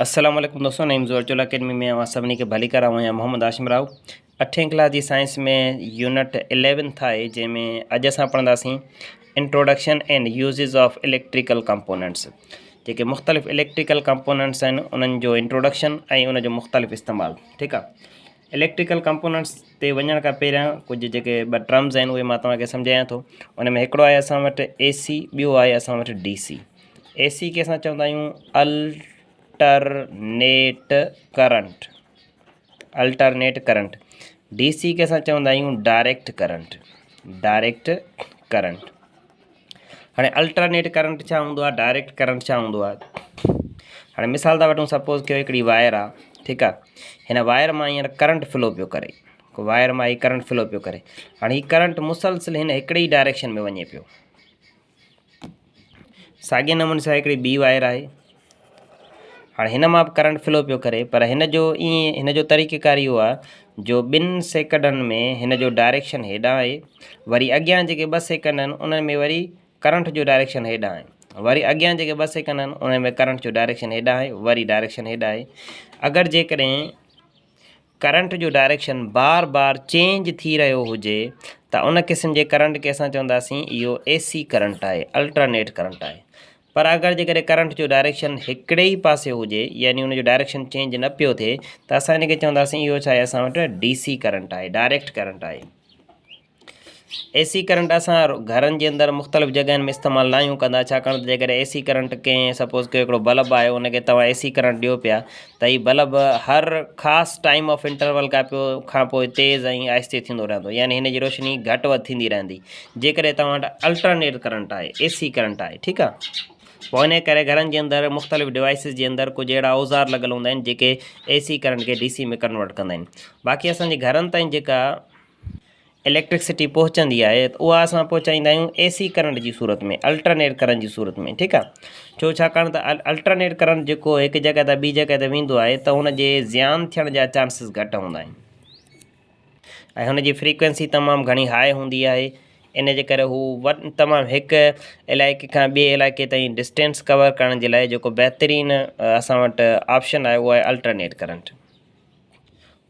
अस्सलाम वालेकुम दोस्तों, नईम वर्चुअल अकेडमी में अवां सभिनी खे भली करां। आहियां मोहम्मद आशिम राव। 8वीं क्लास जी साइंस में यूनिट 11 आहे, जंहिंमें अॼु असां पढ़ंदासीं introduction and uses of electrical components. जेके मुख़्तलिफ़ इलेक्ट्रिकल कंपोनेंट्स आहिनि उन्हनि जो इंट्रोडक्शन ऐं उन जो मुख़्तलिफ़ इस्तेमालु। ठीकु आहे। इलेक्ट्रिकल कंपोनेंट्स ते वञण खां पहिरियां कुझु जेके ॿ टर्म्स आहिनि उहे मां तव्हांखे सम्झायां थो। उन में हिकिड़ो आहे असां वटि AC, ॿियो आहे असां वटि DC। AC खे असां चवंदा आहियूं अल्टरनेट करंट। DC खे असां चवंदा आहियूं डायरेक्ट करंट। हाणे अल्टरनेट करंट छा हूंदो आहे, डायरेक्ट करंट छा हूंदो आहे। हाणे मिसाल था वठूं, सपोज़ कयो हिकिड़ी वायर आहे। ठीकु आहे। हिन वायर मां हींअर करंट फ्लो पियो करे, हाणे हीउ करंट मुसलसिल हिन हिकिड़े ई डायरेक्शन में वञे पियो। साॻिए नमूने सां हिकिड़ी ॿी वायर आहे। हाणे हिन मां बि करंट फ्लो पियो करे, पर हिन जो तरीक़ेकार इहो आहे जो 2 सेकंडनि में हिन जो डायरेक्शन हेॾां आहे, वरी अॻियां जेके 2 सेकंड आहिनि उन्हनि में वरी करंट जो डायरेक्शन हेॾां आहे, वरी अॻियां जेके 2 सेकंड आहिनि उन्हनि में करंट जो डायरेक्शन हेॾां आहे, वरी डायरेक्शन हेॾां आहे। अगरि जेकॾहिं करंट जो डायरेक्शन बार बार चेंज थी रहियो हुजे त उन क़िस्म जे करंट खे असां चवंदासीं इहो AC करंट आहे, अल्टरनेट करंट आहे। पर अगरि जेकॾहिं करंट जो डायरेक्शन हिकिड़े ई पासे हुजे, यानी उन जो डायरेक्शन चेंज न पियो थिए, त असां हिन खे चवंदासीं इहो छा आहे, असां वटि DC करंट आहे, डायरेक्ट करंट आहे। AC करंट असां घरनि जे अंदरि मुख़्तलिफ़ जॻहियुनि में इस्तेमालु न आहियूं कंदा, छाकाणि त जेकॾहिं AC करंट कंहिं सपोज़ कयो हिकिड़ो बल्ब आहे, उनखे तव्हां AC करंट ॾियो पिया त हीउ बल्ब हर ख़ासि टाइम ऑफ इंटरवल खां पोइ तेज़ ऐं आहिस्ते थींदो रहंदो, यानी हिन जी रोशनी घटि वधि थींदी रहंदी। जेकॾहिं तव्हां वटि अल्टरनेट करंट आहे, AC करंट आहे। ठीकु आहे। पोइ इन करे घरनि जे अंदरि मुख़्तलिफ़ डिवाइसिस जे अंदरि कुझु अहिड़ा औज़ार लॻल हूंदा आहिनि जेके AC करंट खे DC में कन्वर्ट कंदा आहिनि। बाक़ी असांजे घरनि ताईं जेका इलेक्ट्रिसिटी पहुचंदी आहे त उहा असां पहुचाईंदा आहियूं AC करंट जी सूरत में, अल्टरनेट करंट जी सूरत में। ठीकु आहे। छो छाकाणि त अल्टरनेट करंट जेको हिकु जॻह तां ॿी जॻह ते वेंदो आहे त हुन जे ज़ियान थियण जा चांसिस घटि हूंदा आहिनि ऐं हुन जी फ्रीक्वेंसी तमामु घणी हाई हूंदी आहे। इन जे करे हू तमामु हिकु इलाइक़े खां ॿिए इलाइक़े ताईं डिस्टेंस कवर करण जे लाइ जेको बहितरीनु असां वटि ऑप्शन आहे उहो आहे अल्टरनेट करंट।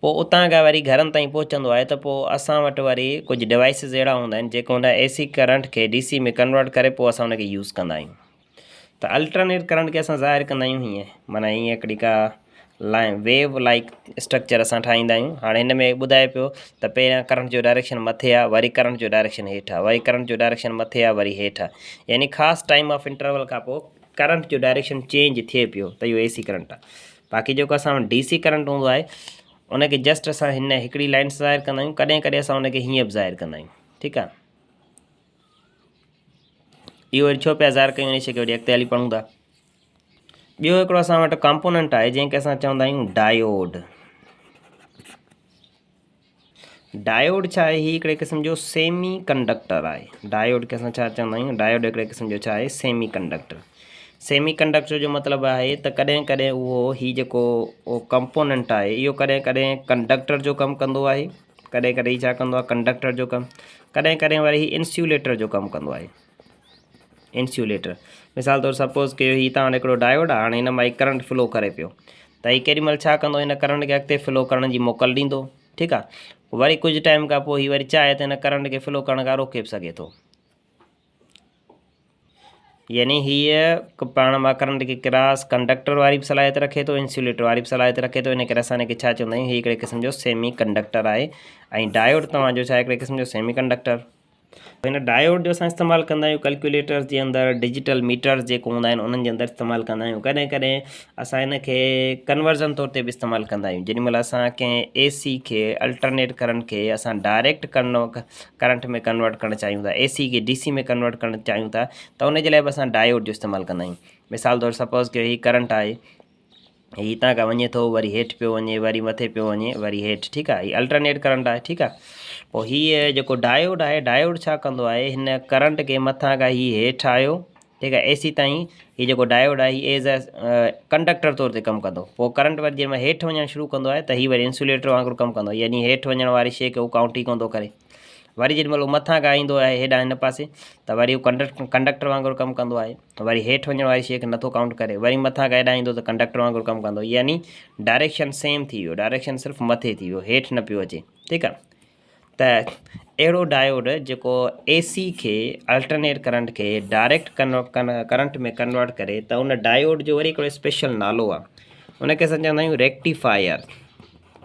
पोइ उतां खां वरी घरनि ताईं पहुचंदो आहे त पोइ असां वटि वरी कुझु डिवाइसिस अहिड़ा हूंदा आहिनि जेको हुन AC करंट खे DC में कन्वर्ट करे पोइ असां हुनखे यूज़ कंदा आहियूं। त अल्टरनेट करंट खे असां ज़ाहिर कंदा आहियूं हीअं, माना हीअं हिकिड़ी का वेव लाइक स्ट्रक्चर असां ठाहींदा आहियूं। हाणे हिन में ॿुधाए पियो त पहिरियां करंट जो डायरेक्शन मथे आहे, वरी करंट जो डायरेक्शन हेठि आहे, वरी करंट जो डायरेक्शन मथे आहे, वरी हेठि आहे, यानी ख़ासि टाइम ऑफ इंटरवल खां पोइ करंट जो डायरेक्शन चेंज थिए पियो त इहो AC करंट आहे। बाक़ी जेको असां DC करंट हूंदो आहे उनखे जस्ट असां हिन हिकिड़ी लाइन सां ज़ाहिर कंदा आहियूं, कॾहिं कॾहिं असां उनखे हीअं बि ज़ाहिर कंदा आहियूं। ठीकु आहे। इहो वरी छो पिया ज़ाहिर कयूं, इन शइ खे वरी अॻिते हली पढ़ूं था। ॿियो हिकिड़ो असां वटि कंपोनेंट आहे जंहिंखे असां चवंदा आहियूं डायोड। डायोड छा आहे, हीउ हिकिड़े क़िस्म जो सेमी कंडक्टर आहे। डायोड खे असां छा चवंदा आहियूं, डायोड हिकिड़े क़िस्म जो छा आहे, सेमी कंडक्टर। सेमी कंडक्टर जो मतिलबु आहे त कॾहिं कॾहिं हीउ जेको कंपोनेंट आहे इहो कॾहिं कॾहिं कंडक्टर जो कमु कंदो आहे, कॾहिं कॾहिं छा कंदो आहे, कंडक्टर जो कमु, कॾहिं कॾहिं वरी हीउ इंस्यूलेटर जो कमु कंदो आहे। इंस्यूलेटर मिसाल तौरु सपोज़ कयो हीउ तव्हां वटि हिकिड़ो डायोड आहे, हाणे हिन मां करंट फ्लो करे पियो त हीउ केॾीमहिल छा कंदो, हिन करंट खे अॻिते फ्लो करण जी मोकल ॾींदो। ठीकु आहे। वरी कुझु टाइम खां पोइ हीउ वरी चाहे त हिन करंट खे फ्लो करण खां रोके बि सघे थो, यानी हीअ पाण मां करंट खे क्रॉस कंडक्टर वारी बि सलाहियत रखे थो, इंस्यूलेटर वारी बि सलाहियत रखे थो। इन करे असां हिनखे छा चवंदा आहियूं, हीउ हिकिड़े क़िस्म जो सेमी कंडक्टर आहे ऐं डायोड तव्हांजो छा आहे, हिकिड़े क़िस्म जो सेमी कंडक्टर। हिन डायोड जो असां इस्तेमालु कंदा आहियूं कैलकुलेटर्स जे अंदरि, डिजिटल मीटर्स जेको हूंदा आहिनि उन्हनि जे अंदरि इस्तेमालु कंदा आहियूं। कॾहिं कॾहिं असां हिनखे कन्वर्जन तौर ते बि इस्तेमालु कंदा आहियूं। जेॾीमहिल असां कंहिं AC खे अल्टरनेट करंट खे असां डायरेक्ट करंट में कन्वर्ट करणु चाहियूं था, AC खे DC में कन्वर्ट करणु चाहियूं था, त उनजे लाइ बि असां डायोड जो इस्तेमालु कंदा आहियूं। मिसाल तौरु सपोज़ कयो हीउ करंट आहे, हीउ हितां खां वञे थो, वरी हेठि पियो वञे, वरी मथे पियो वञे, वरी हेठि। ठीकु आहे। हीउ अल्टरनेट करंट आहे। ठीकु आहे। पोइ हीअ जेको डायोड आहे, डायोड छा कंदो आहे, हिन करंट खे मथां खां हीउ हेठि आयो, ठीकु आहे, AC ताईं हीउ जेको डायोड आहे हीउ एज़ कंडक्टर तौर ते कमु कंदो। पोइ करंट वरी जंहिंमें हेठि वञणु शुरू कंदो आहे त हीउ वरी इंसुलेटर वांगुरु कमु कंदो, यानी हेठि वञण वारी शइ खे उहो काउंट ई कोन थो करे। वरी जेॾीमहिल उहो मथां खां ईंदो आहे हेॾां हिन पासे त वरी उहो कंडक्टर वांगुरु कमु कंदो आहे, वरी हेठि वञण वारी शइ खे नथो काउंट करे, वरी मथां खां हेॾां ईंदो त कंडक्टर वांगुरु कमु कंदो, यानी डायरेक्शन सेम थी वियो, डायरेक्शन सिर्फ़ु मथे थी वियो, हेठि न पियो अचे। ठीकु आहे, त अहिड़ो डायोड जेको AC खे अल्टरनेट करंट खे डायरेक्ट करंट में कन्वर्ट करे, त उन डायोड जो वरी हिकिड़ो स्पेशल नालो आहे, उनखे असां चवंदा आहियूं रेक्टिफायर।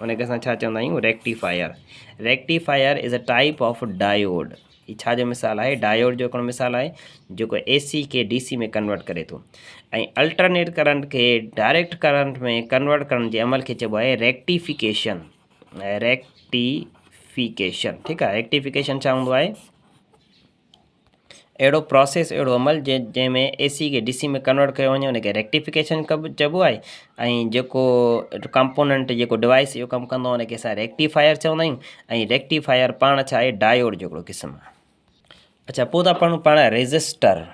उनखे असां छा चवंदा आहियूं? Rectifier. Rectifier is a type of diode. ही छा जो मिसाल आहे? डायोड जो हिकिड़ो मिसाल आहे जेको AC खे DC में कन्वर्ट करे थो, ऐं अल्टरनेट करंट खे डायरेक्ट करंट में कन्वर्ट करण जे अमल खे चइबो आहे रेक्टिफिकेशन। रेक्टिफिकेशन, ठीकु आहे। रेक्टिफिकेशन छा हूंदो आहे? अहिड़ो प्रोसेस, अहिड़ो अमल जंहिंमें AC खे DC में कन्वर्ट कयो वञे उनखे रेक्टिफिकेशन चइबो आहे, ऐं जेको कंपोनेंट जेको डिवाइस इहो कमु कंदो आहे उनखे असां रेक्टिफायर चवंदा आहियूं, ऐं रेक्टिफायर पाण छा आहे? डायोड जो हिकिड़ो क़िस्म आहे। अच्छा, पोइ था पढ़ूं पाण रेज़िस्टर।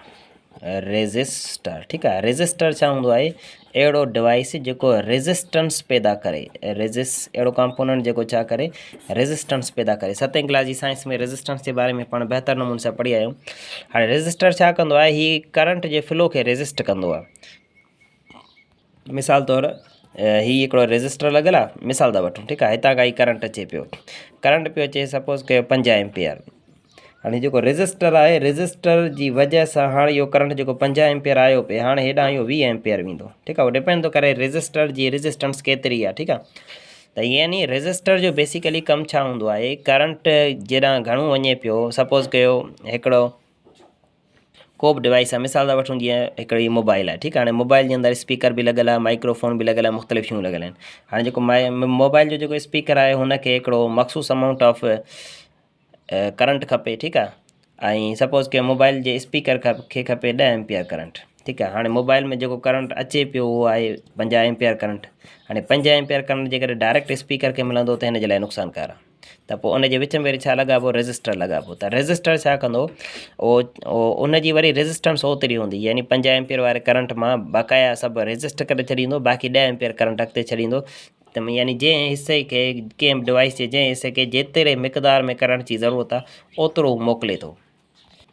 रेज़िस्टर, ठीकु आहे। रेज़िस्टर छा हूंदो आहे? अहिड़ो डिवाइस जेको रेज़िस्टेंस पैदा करे, अहिड़ो कंपोनेंट जेको छा करे? रेज़िस्टेंस पैदा करे। 7वीं क्लास जी साइंस में रेज़िस्टेंस जे बारे में पाण बहितर नमूने सां पढ़ी आहियूं। हाणे रेज़िस्टर छा कंदो आहे? ही करंट जे फ्लो खे रेज़िस्ट कंदो आहे। मिसाल तौरु ही हिकिड़ो रेज़िस्टर लॻियल आहे, मिसाल था वठूं, ठीकु आहे। हितां खां ही करंट अचे पियो, करंट पियो अचे सपोज़ कयो 5 एम्पियर। हाणे जेको रेज़िस्टर आहे, रेज़िस्टर जी वजह सां हाणे इहो करंट जेको 5 एम्पियर आयो पिए, हाणे हेॾां इहो 20 एम्पियर वेंदो, ठीकु आहे। उहो डिपेंड थो करे रेज़िस्टर जी रेज़िस्टेंस केतिरी आहे, ठीकु आहे। त यानी रेज़िस्टर जो बेसिकली कमु छा हूंदो आहे? करंट जेॾां घणो वञे पियो, सपोज़ कयो हिकिड़ो को बि डिवाइस आहे, मिसाल था वठूं जीअं हिकिड़ी मोबाइल आहे, ठीकु आहे। हाणे मोबाइल जे अंदरि स्पीकर बि लॻियल आहे, माइक्रोफोन बि लॻियल आहे, मुख़्तलिफ़ शयूं लॻियल आहिनि। हाणे जेको मोबाइल जो जेको स्पीकर आहे हुनखे हिकिड़ो मख़सूस अमाउंट ऑफ करंट खपे, ठीकु आहे। ऐं सपोज़ कयो मोबाइल जे स्पीकर खे खपे 10 एम्पियर करंट, ठीकु आहे। हाणे मोबाइल में जेको करंट अचे पियो उहो आहे 50 एम्पियर करंट। हाणे 50 एम्पियर करंट जे करे डायरेक्ट स्पीकर खे मिलंदो त हिन जे लाइ नुक़सानकार आहे, त पोइ उनजे विच में वरी छा लॻाइबो? रेज़िस्टर लॻाइबो। त रेज़िस्टर छा कंदो? उनजी वरी रेज़िस्टेंस ओतिरी हूंदी, यानी 50 एम्पियर वारे करंट मां बक़ाया सभु रेज़िस्ट करे छॾींदो, बाक़ी 10 एम्पियर करंट अॻिते छॾींदो। त यानी जंहिं हिसे खे, कंहिं डिवाइस जे जंहिं हिसे खे जेतिरे मिक़दार में करंट जी ज़रूरत आहे ओतिरो मोकिले थो,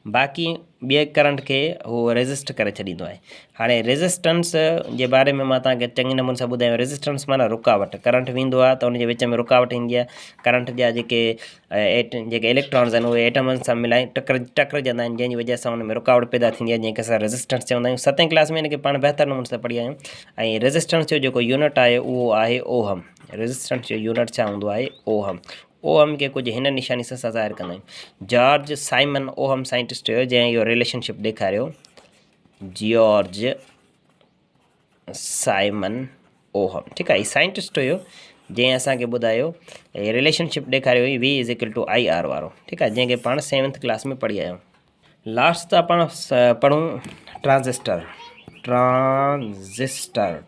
बाक़ी ॿिए करंट खे उहो रेज़िस्ट करे छॾींदो आहे। हाणे रेज़िस्टेंस जे बारे में मां तव्हांखे चङे नमूने सां ॿुधायो। रेज़िस्टेंस माना रुकावट। करंट वेंदो आहे त उनजे विच में रुकावट ईंदी आहे। करंट जा जेके इलेक्ट्रॉन्स आहिनि उहे एटमनि सां मिलाए टकरजंदा आहिनि, जंहिंजी वजह सां उन में रुकावट पैदा थींदी आहे, जंहिंखे असां रेज़िस्टेंस चवंदा आहियूं। 7वीं क्लास में इनखे पाण बहितर नमूने सां पढ़ी आहियूं। ऐं रेज़िस्टेंस जो जेको यूनिट आहे उहो आहे ओहम। रेज़िस्टेंस जो यूनिट छा हूंदो आहे? ओहम। ओहम खे कुझु हिन निशानी सां ज़ाहिर कंदा आहियूं। जॉर्ज साइमन ओहम साइंटिस्ट हुयो जंहिं इहो रिलेशनशिप ॾेखारियो। जॉर्ज साइमन ओहम, ठीकु आहे। ही साइंटिस्ट हुयो जंहिं असांखे ॿुधायो ऐं रिलेशनशिप ॾेखारियो हुई V=IR वारो, ठीकु आहे, जंहिंखे पाण 7th क्लास में पढ़ी आहियूं। लास्ट त पाण पढ़ूं ट्रांज़िस्टर। ट्रांज़िस्टर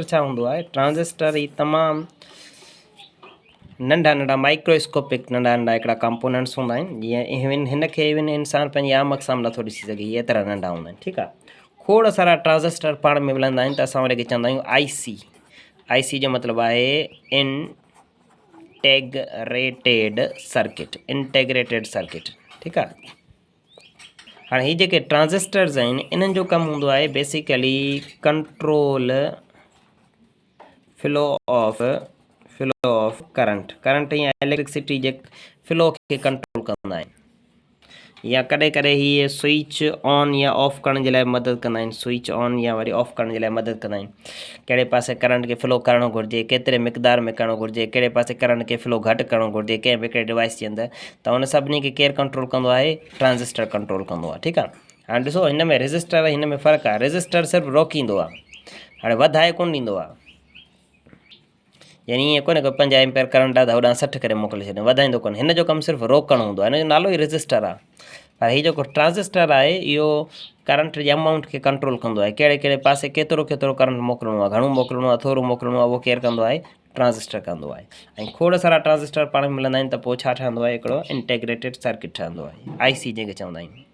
छा हूंदो आहे? ट्रांज़िस्टर ही तमामु नंढा नंढा माइक्रोस्कोपिक नंढा नंढा हिकिड़ा कंपोनेंट्स हूंदा आहिनि, जीअं हिनखे इवन इंसानु पंहिंजी आमख सां नथो ॾिसी सघे, इहे एतिरा नंढा हूंदा आहिनि, ठीकु आहे। खोड़ सारा ट्रांज़िस्टर पाण में मिलंदा आहिनि, त असां उनखे चवंदा आहियूं IC जो मतिलबु आहे इंटेग्रेटेड सर्किट, ठीकु आहे। हाणे ही जेके ट्रांज़िस्टर्स आहिनि इन्हनि जो कमु हूंदो आहे basically control flow of current या इलेक्ट्रिसिटी जे फ्लो खे कंट्रोल कंदा आहिनि, या कॾहिं कॾहिं हीअ स्विच ऑन या ऑफ करण जे लाइ मदद कंदा आहिनि। स्विच ऑन या वरी ऑफ करण जे लाइ मदद कंदा आहिनि। कहिड़े पासे करंट खे फ्लो करणो घुरिजे, केतिरे मिक़दार में करणो घुरिजे, कहिड़े पासे करंट खे फ्लो घटि करणो घुरिजे कंहिं बि हिकिड़े डिवाइस जे अंदरि, त उन सभिनी खे केरु कंट्रोल कंदो आहे? ट्रांज़िस्टर कंट्रोल कंदो आहे, ठीकु आहे। हाणे ॾिसो हिन में रेज़िस्टर हिन में फ़र्क़ु आहे। रेज़िस्टर सिर्फ़ु रोकींदो आहे, हाणे वधाए कोन ॾींदो आहे, यानी ईअं कोन्हे को 5 एम्पियर करंट आहे त होॾां 60 करे मोकिले छॾियो, वधाईंदो कोन्हे। हिन जो कमु सिर्फ़ु रोकणु हूंदो आहे, हिन जो नालो ई रेज़िस्टर आहे। पर हीउ जेको ट्रांज़िस्टर आहे इहो करंट जे अमाउंट खे कंट्रोल कंदो आहे, कहिड़े कहिड़े पासे केतिरो करंट मोकिलिणो आहे, घणो मोकिलिणो आहे, थोरो मोकिलिणो आहे, उहो केरु कंदो आहे? ट्रांज़िस्टर कंदो आहे। ऐं खोड़ सारा ट्रांज़िस्टर पाण में मिलंदा आहिनि, त पोइ छा ठहंदो आहे? हिकिड़ो इंटेग्रेटेड सर्किट ठहंदो आहे, IC जंहिंखे चवंदा आहियूं।